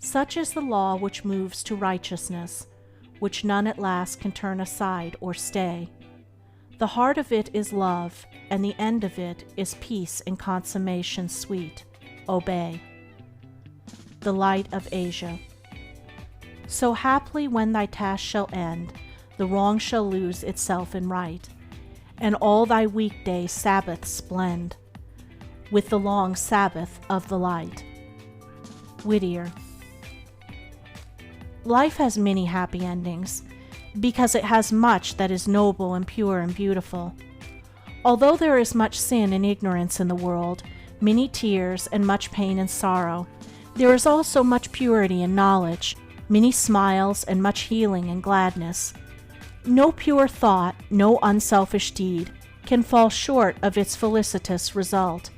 Such is the law which moves to righteousness, which none at last can turn aside or stay. The heart of it is love, and the end of it is peace and consummation sweet. Obey. The Light of Asia. So haply when thy task shall end, the wrong shall lose itself in right, and all thy weekday Sabbaths blend with the long Sabbath of the light. Whittier. Life has many happy endings, because it has much that is noble and pure and beautiful. Although there is much sin and ignorance in the world, many tears and much pain and sorrow, there is also much purity and knowledge, many smiles and much healing and gladness. No pure thought, no unselfish deed can fall short of its felicitous result,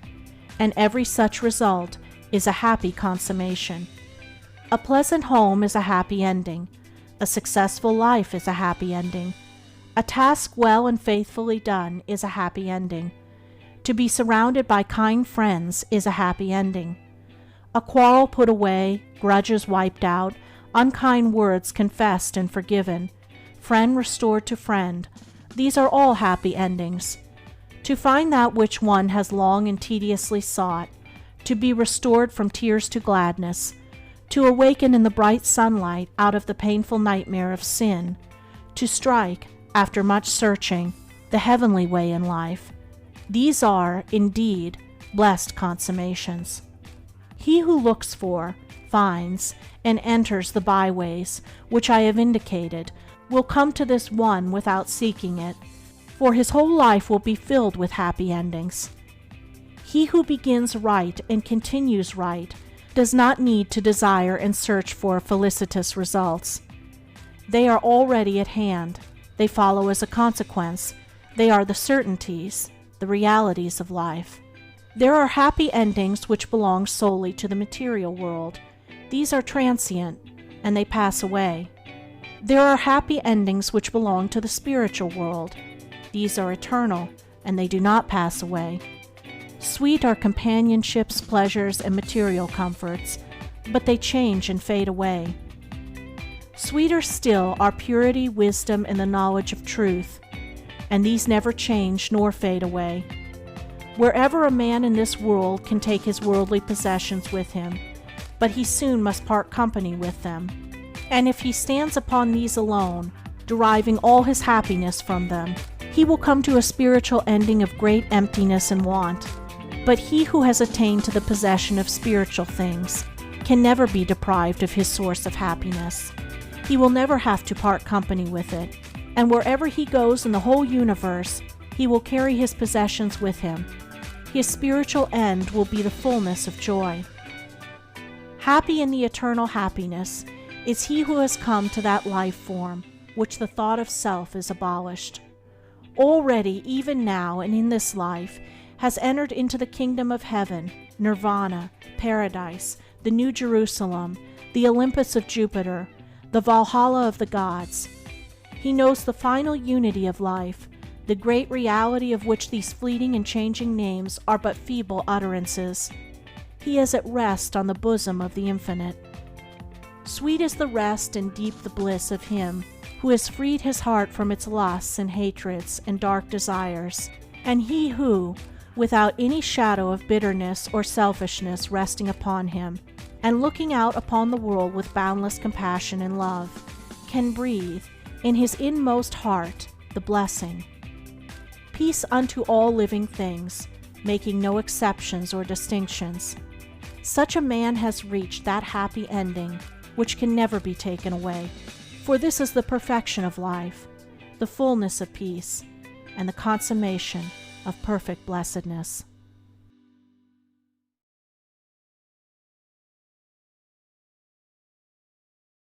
and every such result is a happy consummation. A pleasant home is a happy ending. A successful life is a happy ending. A task well and faithfully done is a happy ending. To be surrounded by kind friends is a happy ending. A quarrel put away, grudges wiped out, unkind words confessed and forgiven, friend restored to friend, these are all happy endings. To find that which one has long and tediously sought, to be restored from tears to gladness, to awaken in the bright sunlight out of the painful nightmare of sin, to strike, after much searching, the heavenly way in life. These are, indeed, blessed consummations. He who looks for, finds, and enters the byways which I have indicated will come to this one without seeking it, for his whole life will be filled with happy endings. He who begins right and continues right does not need to desire and search for felicitous results. They are already at hand. They follow as a consequence. They are the certainties, the realities of life. There are happy endings which belong solely to the material world. These are transient, and they pass away. There are happy endings which belong to the spiritual world. These are eternal, and they do not pass away. Sweet are companionships, pleasures, and material comforts, but they change and fade away. Sweeter still are purity, wisdom, and the knowledge of truth, and these never change nor fade away. Wherever a man in this world can take his worldly possessions with him, but he soon must part company with them. And if he stands upon these alone, deriving all his happiness from them, he will come to a spiritual ending of great emptiness and want. But he who has attained to the possession of spiritual things can never be deprived of his source of happiness. He will never have to part company with it, and wherever he goes in the whole universe, he will carry his possessions with him. His spiritual end will be the fullness of joy. Happy in the eternal happiness is he who has come to that life form which the thought of self is abolished. Already, even now and in this life, has entered into the kingdom of heaven, nirvana, paradise, the New Jerusalem, the Olympus of Jupiter, the Valhalla of the gods. He knows the final unity of life, the great reality of which these fleeting and changing names are but feeble utterances. He is at rest on the bosom of the infinite. Sweet is the rest and deep the bliss of him who has freed his heart from its lusts and hatreds and dark desires, and he who, without any shadow of bitterness or selfishness resting upon him, and looking out upon the world with boundless compassion and love, can breathe, in his inmost heart, the blessing. Peace unto all living things, making no exceptions or distinctions. Such a man has reached that happy ending which can never be taken away, for this is the perfection of life, the fullness of peace, and the consummation of perfect blessedness.